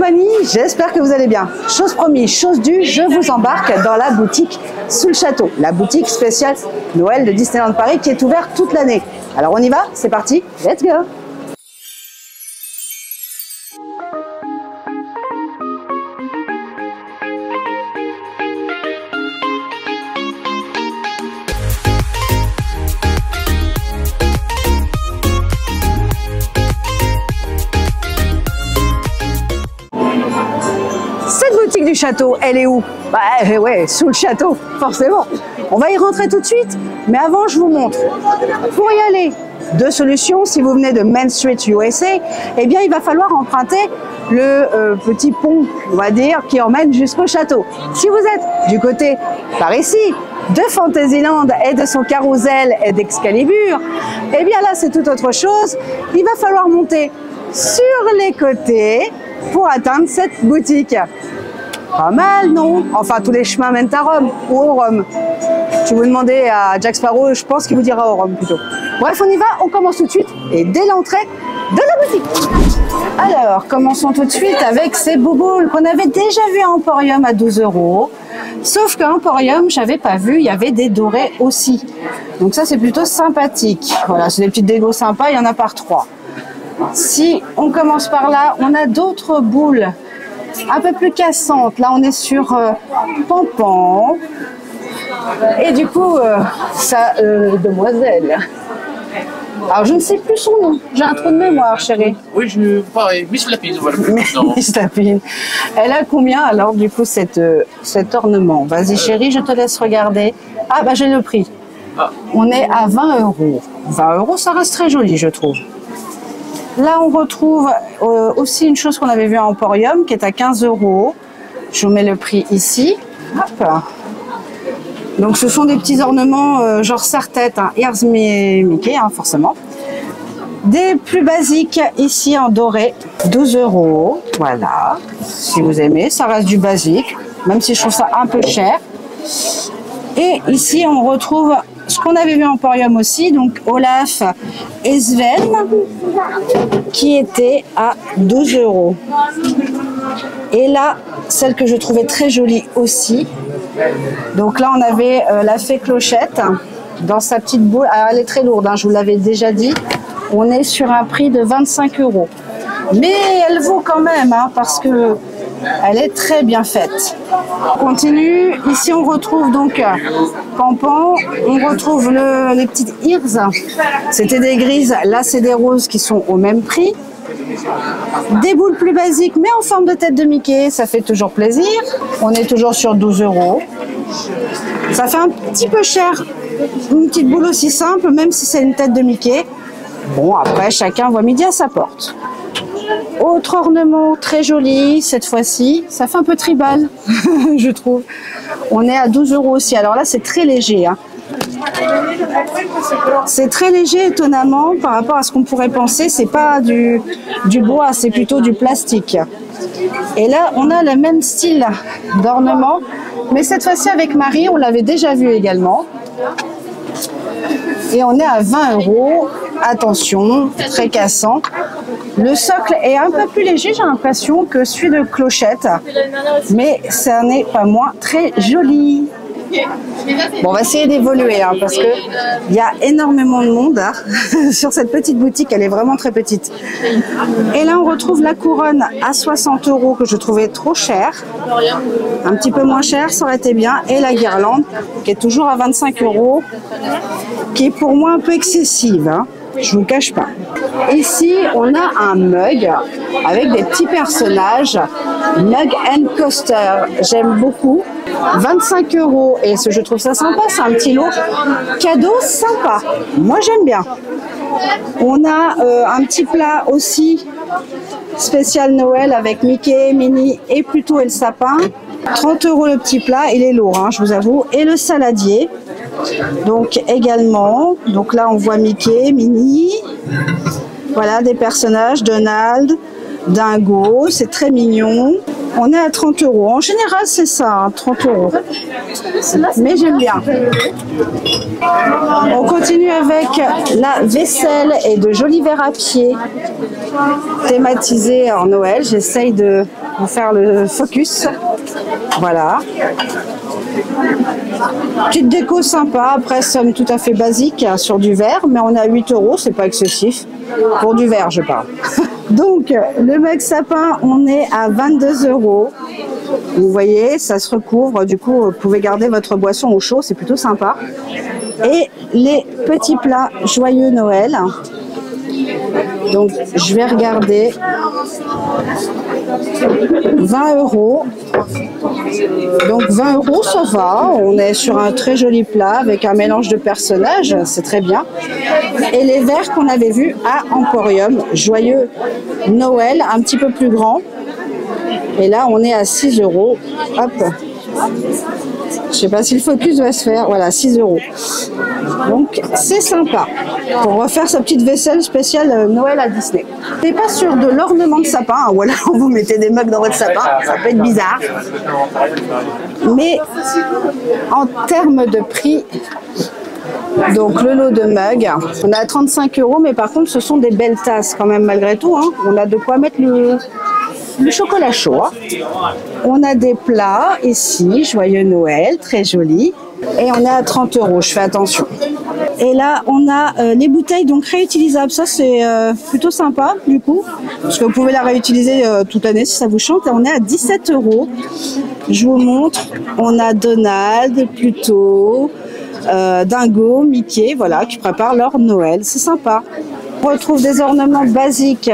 compagnie, j'espère que vous allez bien. Chose promise, chose due, je vous embarque dans la boutique Sous le Château, la boutique spéciale Noël de Disneyland Paris qui est ouverte toute l'année. Alors on y va, c'est parti, let's go! Cette boutique du château, elle est où? Bah ouais, sous le château, forcément. On va y rentrer tout de suite, mais avant je vous montre. Pour y aller, deux solutions. Si vous venez de Main Street USA, eh bien il va falloir emprunter le petit pont, on va dire, qui emmène jusqu'au château. Si vous êtes du côté par ici, de Fantasyland et de son carrousel et d'Excalibur, eh bien là c'est tout autre chose. Il va falloir monter sur les côtés pour atteindre cette boutique. Pas mal, non? Enfin, tous les chemins mènent à Rome ou au Rome. Si vous demandez à Jack Sparrow, je pense qu'il vous dira au Rome plutôt. Bref, on y va, on commence tout de suite et dès l'entrée de la boutique. Alors, commençons tout de suite avec ces bouboules qu'on avait déjà vu à Emporium à 12 €. Sauf qu'à Emporium, j'avais pas vu, il y avait des dorés aussi. Donc ça, c'est plutôt sympathique. Voilà, c'est des petites dégos sympas, il y en a par 3. Si on commence par là, on a d'autres boules un peu plus cassantes. Là, on est sur Pampan. Et du coup, demoiselle. Alors, je ne sais plus son nom. J'ai un trou de mémoire, chérie. Oui, pareil, Miss Lapine. Voilà. Miss Lapine. Elle a combien, alors, du coup, cet ornement? Vas-y, chérie, je te laisse regarder. Ah, bah, j'ai le prix. Ah. On est à 20 €. 20 €, ça reste très joli, je trouve. Là, on retrouve aussi une chose qu'on avait vue à Emporium, qui est à 15 €. Je vous mets le prix ici. Hop. Donc, ce sont des petits ornements genre serre-tête, hein, Ears Mickey, hein, forcément. Des plus basiques ici en doré, 12 €. Voilà. Si vous aimez, ça reste du basique, même si je trouve ça un peu cher. Et ici, on retrouve ce qu'on avait vu en Emporium aussi, donc Olaf et Sven, qui était à 12 €. Et là, celle que je trouvais très jolie aussi. Donc là, on avait la fée Clochette dans sa petite boule. Alors, elle est très lourde, hein, je vous l'avais déjà dit. On est sur un prix de 25 €. Mais elle vaut quand même, hein, parce que elle est très bien faite. On continue. Ici, on retrouve donc Pampan. On retrouve les petites Ears. C'était des grises. Là, c'est des roses qui sont au même prix. Des boules plus basiques, mais en forme de tête de Mickey. Ça fait toujours plaisir. On est toujours sur 12 €. Ça fait un petit peu cher. Une petite boule aussi simple, même si c'est une tête de Mickey. Bon, après, chacun voit midi à sa porte. Autre ornement très joli, cette fois-ci, ça fait un peu tribal, je trouve. On est à 12 € aussi. Alors là, c'est très léger. Hein. C'est très léger, étonnamment, par rapport à ce qu'on pourrait penser. C'est pas du bois, c'est plutôt du plastique. Et là, on a le même style d'ornement, mais cette fois-ci avec Marie, on l'avait déjà vu également. Et on est à 20 €. Attention, très cassant. Le socle est un peu plus léger, j'ai l'impression, que celui de Clochette. Mais ça n'est pas moins très joli. Bon, on va essayer d'évoluer, hein, parce qu'il y a énormément de monde hein, sur cette petite boutique. Elle est vraiment très petite. Et là, on retrouve la couronne à 60 € que je trouvais trop cher. Un petit peu moins cher, ça aurait été bien. Et la guirlande, qui est toujours à 25 €, qui est pour moi un peu excessive. Hein. Je vous cache pas. Ici, on a un mug avec des petits personnages. Mug and Coaster. J'aime beaucoup. 25 €. Et je trouve ça sympa. C'est un petit lot cadeau sympa. Moi, j'aime bien. On a un petit plat aussi spécial Noël avec Mickey, Minnie et Pluto et le sapin. 30 € le petit plat. Il est lourd, hein, je vous avoue. Et le saladier. Donc également, donc là on voit Mickey, Minnie, voilà des personnages, Donald, Dingo, c'est très mignon. On est à 30 €. En général c'est ça, hein, 30 €. Mais j'aime bien. On continue avec la vaisselle et de jolis verres à pied. thématisé en Noël. J'essaye de vous faire le focus. Voilà. Petite déco sympa, après somme tout à fait basique sur du verre, mais on est à 8 €, c'est pas excessif. Pour du verre, je parle. Donc, le mug sapin, on est à 22 €. Vous voyez, ça se recouvre, du coup, vous pouvez garder votre boisson au chaud, c'est plutôt sympa. Et les petits plats joyeux Noël. Donc, je vais regarder. 20 €. Donc 20 €, ça va. On est sur un très joli plat avec un mélange de personnages, c'est très bien. Et les verres qu'on avait vus à Emporium, joyeux Noël, un petit peu plus grand. Et là, on est à 6 €. Hop. Je sais pas si le focus va se faire. Voilà, 6 €. Donc, c'est sympa. Pour refaire sa petite vaisselle spéciale Noël à Disney. C'est pas sur de l'ornement de sapin, hein, ou alors vous mettez des mugs dans votre sapin, ça peut être bizarre. Mais en termes de prix, donc le lot de mugs, on est à 35 €, mais par contre, ce sont des belles tasses quand même malgré tout. Hein. On a de quoi mettre le chocolat chaud. Hein. On a des plats ici, joyeux Noël, très jolis. Et on est à 30 €, je fais attention. Et là, on a les bouteilles donc réutilisables. Ça, c'est plutôt sympa du coup, parce que vous pouvez la réutiliser toute l'année si ça vous chante. Et on est à 17 €. Je vous montre. On a Donald, Pluto, Dingo, Mickey, voilà, qui préparent leur Noël. C'est sympa. On retrouve des ornements basiques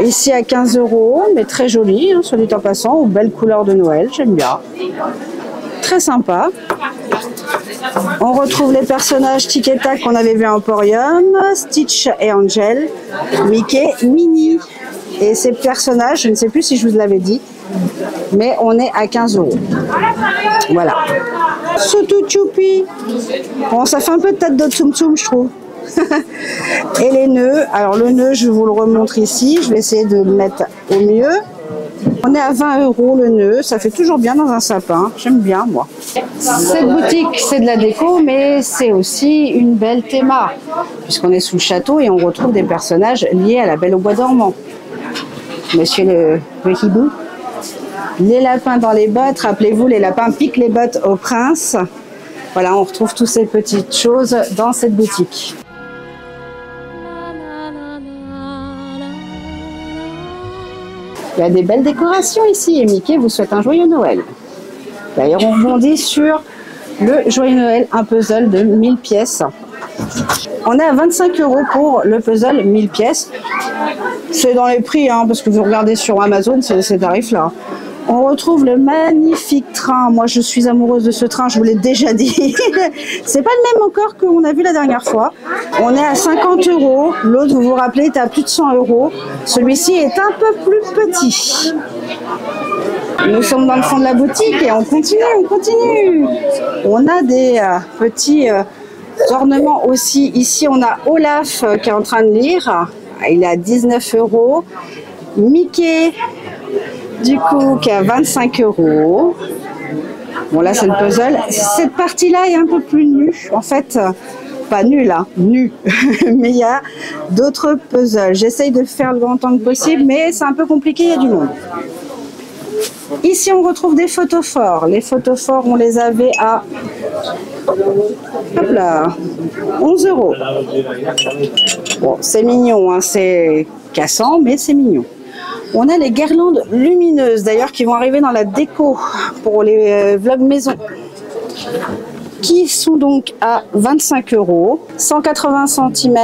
ici à 15 €, mais très jolis, hein, soit dit en passant, aux belles couleurs de Noël, j'aime bien. Très sympa. On retrouve les personnages Tic et Tac qu'on avait vu à Emporium, Stitch et Angel, Mickey, Minnie. Et ces personnages, je ne sais plus si je vous l'avais dit, mais on est à 15 €. Voilà. Soutou Choupi. Bon, ça fait un peu de tête de Tsum Tsum, je trouve. Et les nœuds. Alors le nœud, je vous le remontre ici. Je vais essayer de le mettre au mieux. On est à 20 € le nœud. Ça fait toujours bien dans un sapin. J'aime bien, moi. Cette boutique, c'est de la déco, mais c'est aussi une belle théma. Puisqu'on est sous le château et on retrouve des personnages liés à la Belle au bois dormant. Monsieur le hibou. Les lapins dans les bottes. Rappelez-vous, les lapins piquent les bottes au prince. Voilà, on retrouve toutes ces petites choses dans cette boutique. Il y a des belles décorations ici et Mickey vous souhaite un joyeux Noël. D'ailleurs, on rebondit sur le joyeux Noël, un puzzle de 1000 pièces. On est à 25 € pour le puzzle 1000 pièces. C'est dans les prix, hein, parce que vous regardez sur Amazon, c'est ces tarifs-là. On retrouve le magnifique train. Moi, je suis amoureuse de ce train, je vous l'ai déjà dit. C'est pas le même encore qu'on a vu la dernière fois. On est à 50 €. L'autre, vous vous rappelez, est à plus de 100 €. Celui-ci est un peu plus petit. Nous sommes dans le fond de la boutique et on continue, on continue. On a des petits ornements aussi. Ici, on a Olaf qui est en train de lire. Il est à 19 €. Mickey, du coup, qui est à 25 €. Bon, là, c'est le puzzle. Cette partie-là est un peu plus nue. En fait, pas nue, là, nue. Mais il y a d'autres puzzles. J'essaye de faire le grand temps que possible, mais c'est un peu compliqué, il y a du monde. Ici, on retrouve des photos forts. Les photos forts, on les avait à... Hop là, 11 €. Bon, c'est mignon, hein, c'est cassant, mais c'est mignon. On a les guirlandes lumineuses, d'ailleurs, qui vont arriver dans la déco pour les vlogs maison, qui sont donc à 25 €, 180 cm.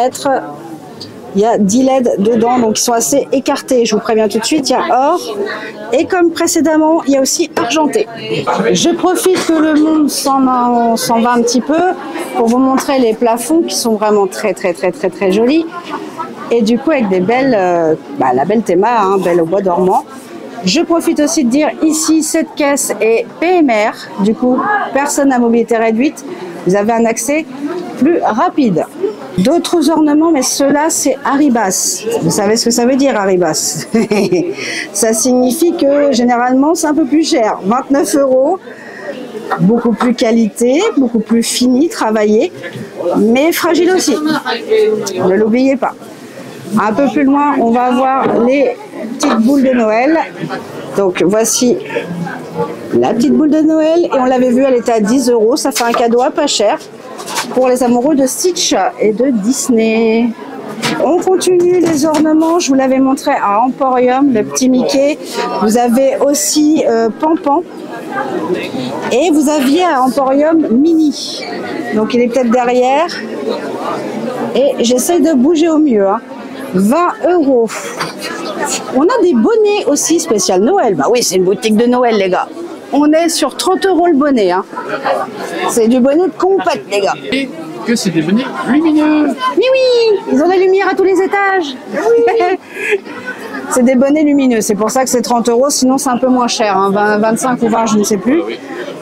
Il y a 10 LED dedans, donc ils sont assez écartés. Je vous préviens tout de suite, il y a or. Et comme précédemment, il y a aussi argenté. Je profite que le monde s'en va un petit peu pour vous montrer les plafonds qui sont vraiment très jolis. Et du coup, avec des belles, la belle théma, hein, Belle au bois dormant. Je profite aussi de dire ici, cette caisse est PMR. Du coup, personne à mobilité réduite. Vous avez un accès plus rapide. D'autres ornements, mais ceux-là, c'est Arribas. Vous savez ce que ça veut dire, Arribas? Ça signifie que généralement, c'est un peu plus cher. 29 €, beaucoup plus qualité, beaucoup plus fini, travaillé, mais fragile aussi. Ne l'oubliez pas. Un peu plus loin, on va avoir les petites boules de Noël. Donc voici la petite boule de Noël. Et on l'avait vue, elle était à 10 €. Ça fait un cadeau à pas cher pour les amoureux de Stitch et de Disney. On continue les ornements. Je vous l'avais montré à Emporium, le petit Mickey. Vous avez aussi Pampan. Et vous aviez à Emporium Mini. Donc il est peut-être derrière. Et j'essaie de bouger au mieux. 20 €. On a des bonnets aussi spécial Noël. Bah oui, c'est une boutique de Noël, les gars. On est sur 30 € le bonnet. C'est du bonnet de compète, les gars. Et que c'est des bonnets lumineux. Mais oui, ils ont des lumières à tous les étages. Oui. C'est des bonnets lumineux, c'est pour ça que c'est 30 €, sinon c'est un peu moins cher, 25 ou 20, je ne sais plus.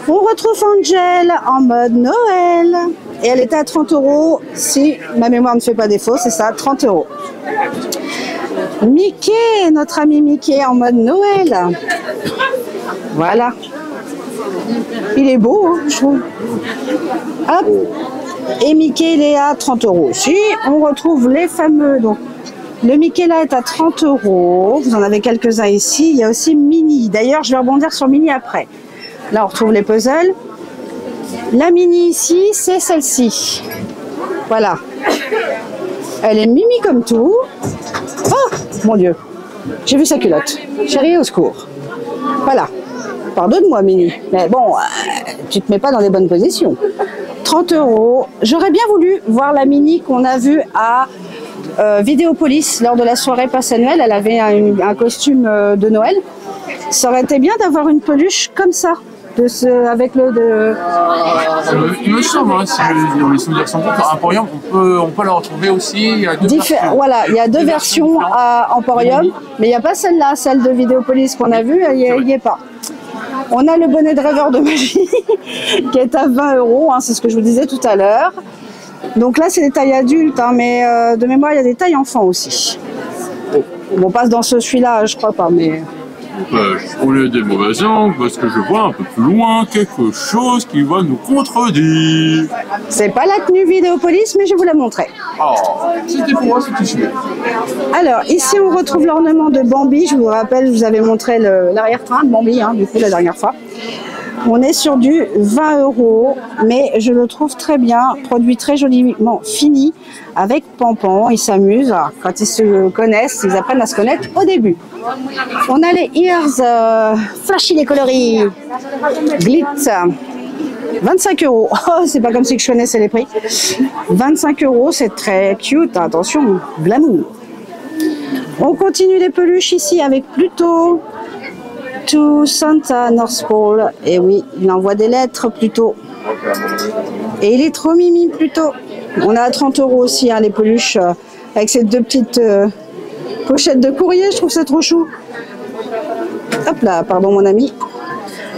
On retrouve Angel en mode Noël. Et elle était à 30 €, si ma mémoire ne fait pas défaut, c'est ça, 30 €. Mickey, notre ami Mickey en mode Noël. Voilà. Il est beau, je trouve. Hop. Et Mickey, il est à 30 € aussi. On retrouve les fameux, donc le Mickey là est à 30 €. Vous en avez quelques-uns ici. Il y a aussi Minnie. D'ailleurs, je vais rebondir sur Minnie après. Là, on retrouve les puzzles. La Minnie ici, c'est celle-ci. Voilà. Elle est mimi comme tout. Oh, mon Dieu. J'ai vu sa culotte. Chérie, au secours. Voilà. Pardonne-moi, Minnie. Mais bon, tu te mets pas dans les bonnes positions. 30 €. J'aurais bien voulu voir la Minnie qu'on a vue à Vidéopolis lors de la soirée passe à Noël. Elle avait un costume de Noël. Ça aurait été bien d'avoir une peluche comme ça, avec le. Il me semble, si les souvenirs sont bons, à Emporium, on peut la retrouver aussi. Il y a deux versions. Voilà, il y a deux versions à Emporium, mais il n'y a pas celle-là, celle de Vidéopolis qu'on a vue, il n'y est pas. On a le bonnet de rêveur de magie qui est à 20 €, c'est ce que je vous disais tout à l'heure. Donc là, c'est des tailles adultes, mais de mémoire, il y a des tailles enfants aussi. On passe dans celui-là, je crois pas, mais... Je connais des mauvaises langues parce que je vois un peu plus loin quelque chose qui va nous contredire. C'est pas la tenue Vidéopolis, mais je vais vous la montrer. Oh, c'était pour moi, c'était celui-là. Alors, ici, on retrouve l'ornement de Bambi. Je vous rappelle, je vous avais montré l'arrière-train de Bambi, du coup, la dernière fois. On est sur du 20 €, mais je le trouve très bien, produit très joliment fini, avec Pampan. Ils s'amusent, quand ils se connaissent, ils apprennent à se connaître au début. On a les ears, flashy les coloris, glitz, 25 €. Oh, c'est pas comme si je connaissais les prix. 25 €, c'est très cute, attention, glamour. On continue les peluches ici avec Pluto. To Santa North Pole. Et oui, il envoie des lettres Pluto. Et il est trop mimi Pluto. On a à 30 € aussi les peluches avec ces deux petites pochettes de courrier. Je trouve ça trop chou. Hop là, pardon mon ami.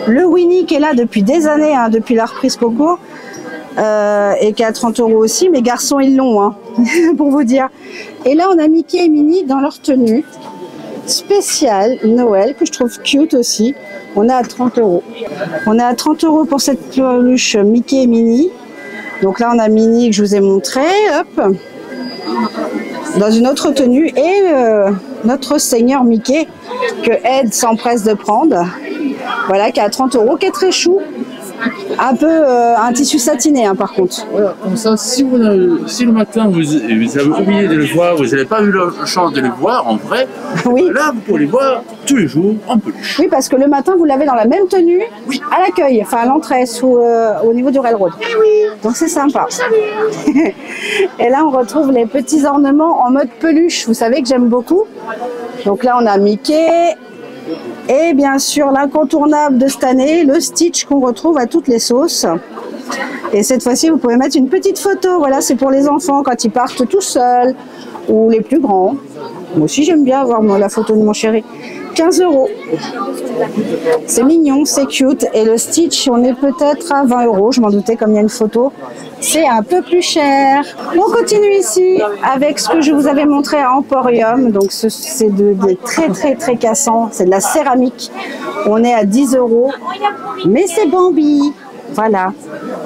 Le Winnie qui est là depuis des années, depuis la reprise Coco. Et qui est à 30 € aussi. Mes garçons, ils l'ont, pour vous dire. Et là, on a Mickey et Minnie dans leur tenue spécial Noël que je trouve cute aussi. On est à 30 €. On est à 30 € pour cette peluche Mickey et Minnie. Donc là on a Minnie que je vous ai montré, hop, dans une autre tenue, et notre seigneur Mickey que Ed s'empresse de prendre. Voilà, qui est à 30 €, qui est très chou. Un peu un tissu satiné par contre. Voilà, comme ça, si le matin vous avez oublié de le voir, vous n'avez pas eu la chance de le voir en vrai, oui. Là vous pourrez le voir tous les jours en peluche. Oui, parce que le matin vous l'avez dans la même tenue, oui, à l'accueil, enfin à l'entrée, au niveau du railroad. Oui. Donc c'est sympa. Et là on retrouve les petits ornements en mode peluche. Vous savez que j'aime beaucoup. Donc là on a Mickey. Et bien sûr, l'incontournable de cette année, le Stitch qu'on retrouve à toutes les sauces. Et cette fois-ci, vous pouvez mettre une petite photo. Voilà, c'est pour les enfants quand ils partent tout seuls ou les plus grands. Moi aussi, j'aime bien avoir la photo de mon chéri. 15 €. C'est mignon, c'est cute. Et le Stitch, on est peut-être à 20 €. Je m'en doutais, comme il y a une photo. C'est un peu plus cher. On continue ici avec ce que je vous avais montré à Emporium. Donc, c'est des très, très, très cassants. C'est de la céramique. On est à 10 €. Mais c'est Bambi. Voilà.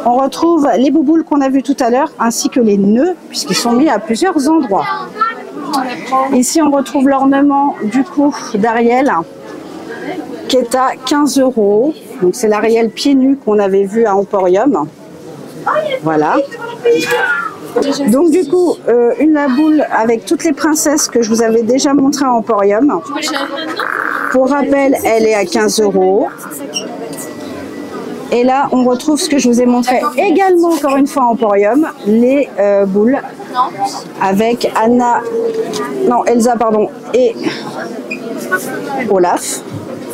On retrouve les bouboules qu'on a vues tout à l'heure, ainsi que les nœuds, puisqu'ils sont mis à plusieurs endroits. Ici, on retrouve l'ornement du coup d'Ariel qui est à 15 €. Donc, c'est l'Ariel pieds nus qu'on avait vu à Emporium. Voilà. Donc, du coup, une la boule avec toutes les princesses que je vous avais déjà montré à Emporium. Pour rappel, elle est à 15 €. Et là, on retrouve ce que je vous ai montré également, encore une fois, à Emporium, les boules avec Elsa, pardon, et Olaf.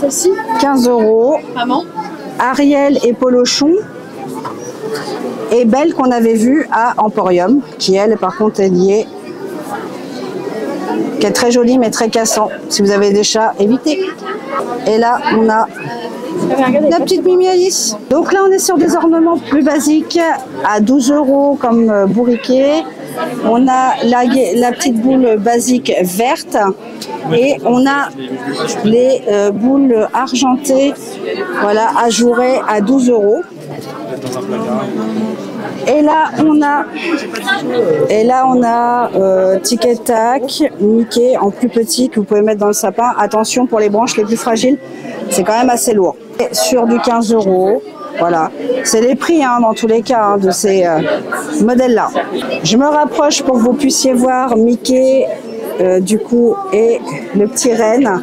Celle-ci 15 €. Maman. Ariel et Polochon. Et Belle qu'on avait vue à Emporium, qui elle, par contre, est liée, qui est très jolie mais très cassant. Si vous avez des chats, évitez. Et là, on a la petite Mimi Alice. Donc là, on est sur des ornements plus basiques à 12 € comme bourriquet. On a la petite boule basique verte et on a les boules argentées, voilà, ajourées à 12 €. Et là, on a Tic et Tac, Mickey en plus petit que vous pouvez mettre dans le sapin. Attention pour les branches les plus fragiles, c'est quand même assez lourd. Et sur du 15 €, voilà. C'est les prix dans tous les cas de ces modèles-là. Je me rapproche pour que vous puissiez voir Mickey du coup et le petit renne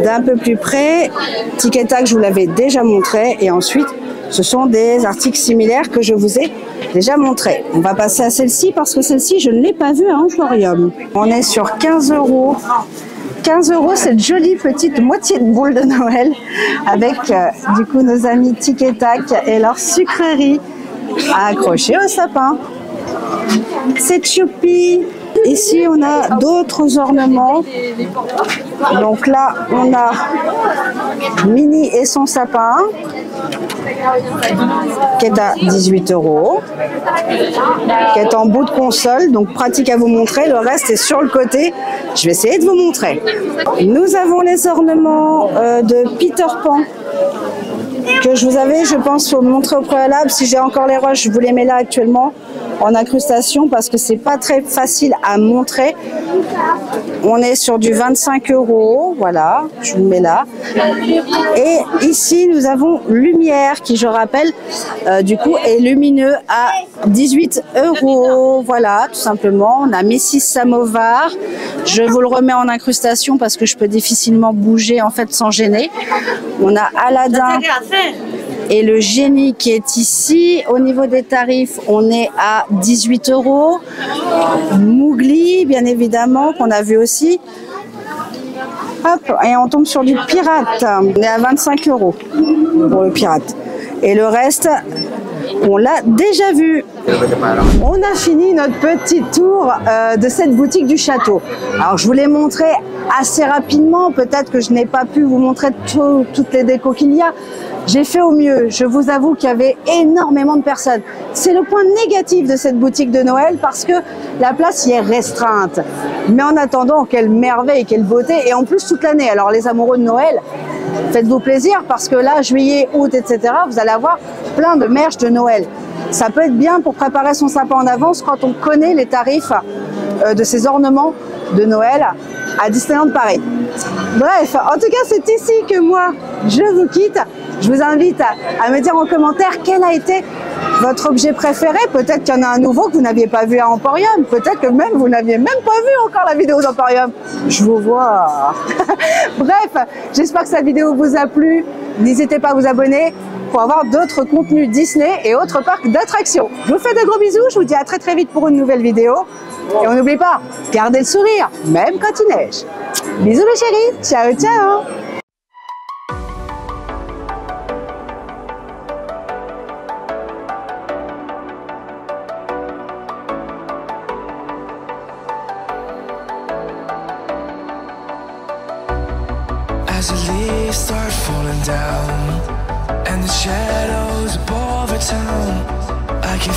d'un peu plus près. Tic et Tac, je vous l'avais déjà montré. Et ensuite, ce sont des articles similaires que je vous ai déjà montrés. On va passer à celle-ci parce que celle-ci, je ne l'ai pas vue à Emporium. On est sur 15 €. 15 € cette jolie petite moitié de boule de Noël avec du coup nos amis Tic et Tac et leur sucrerie à accrocher au sapin. C'est choupi. Ici, on a d'autres ornements. Donc là, on a Minnie et son sapin, qui est à 18 €, qui est en bout de console, donc pratique à vous montrer. Le reste est sur le côté. Je vais essayer de vous montrer. Nous avons les ornements de Peter Pan, que je vous avais, je pense, montré au préalable. Si j'ai encore les rushs, je vous les mets là actuellement en incrustation parce que c'est pas très facile à montrer. On est sur du 25 €, voilà, je vous le mets là. Et ici, nous avons Lumière qui, je rappelle, du coup, est lumineux à 18 €. Voilà, tout simplement. On a Mrs Samovar. Je vous le remets en incrustation parce que je peux difficilement bouger en fait sans gêner. On a Aladdin et le génie qui est ici. Au niveau des tarifs, on est à 18 €. Mowgli, bien évidemment, qu'on a vu aussi. Hop, et on tombe sur du pirate. On est à 25 € pour le pirate. Et le reste, on l'a déjà vu. On a fini notre petit tour de cette boutique du château. Alors, je vous l'ai montré assez rapidement. Peut-être que je n'ai pas pu vous montrer toutes les décos qu'il y a. J'ai fait au mieux. Je vous avoue qu'il y avait énormément de personnes. C'est le point négatif de cette boutique de Noël parce que la place y est restreinte. Mais en attendant, quelle merveille, quelle beauté. Et en plus, toute l'année. Alors, les amoureux de Noël, faites-vous plaisir parce que là, juillet, août, etc., vous allez avoir plein de merch de Noël. Ça peut être bien pour préparer son sapin en avance quand on connaît les tarifs de ces ornements de Noël à Disneyland Paris. Bref, en tout cas, c'est ici que moi, je vous quitte. Je vous invite à me dire en commentaire quel a été votre objet préféré. Peut-être qu'il y en a un nouveau que vous n'aviez pas vu à Emporium. Peut-être que même vous n'aviez même pas vu encore la vidéo d'Emporium. Je vous vois. Bref, j'espère que cette vidéo vous a plu. N'hésitez pas à vous abonner pour avoir d'autres contenus Disney et autres parcs d'attractions. Je vous fais de gros bisous. Je vous dis à très vite pour une nouvelle vidéo. Et on n'oublie pas, gardez le sourire, même quand il neige. Bisous mes chéris. Ciao, ciao. As the leaves start falling down and the shadows above the town, I can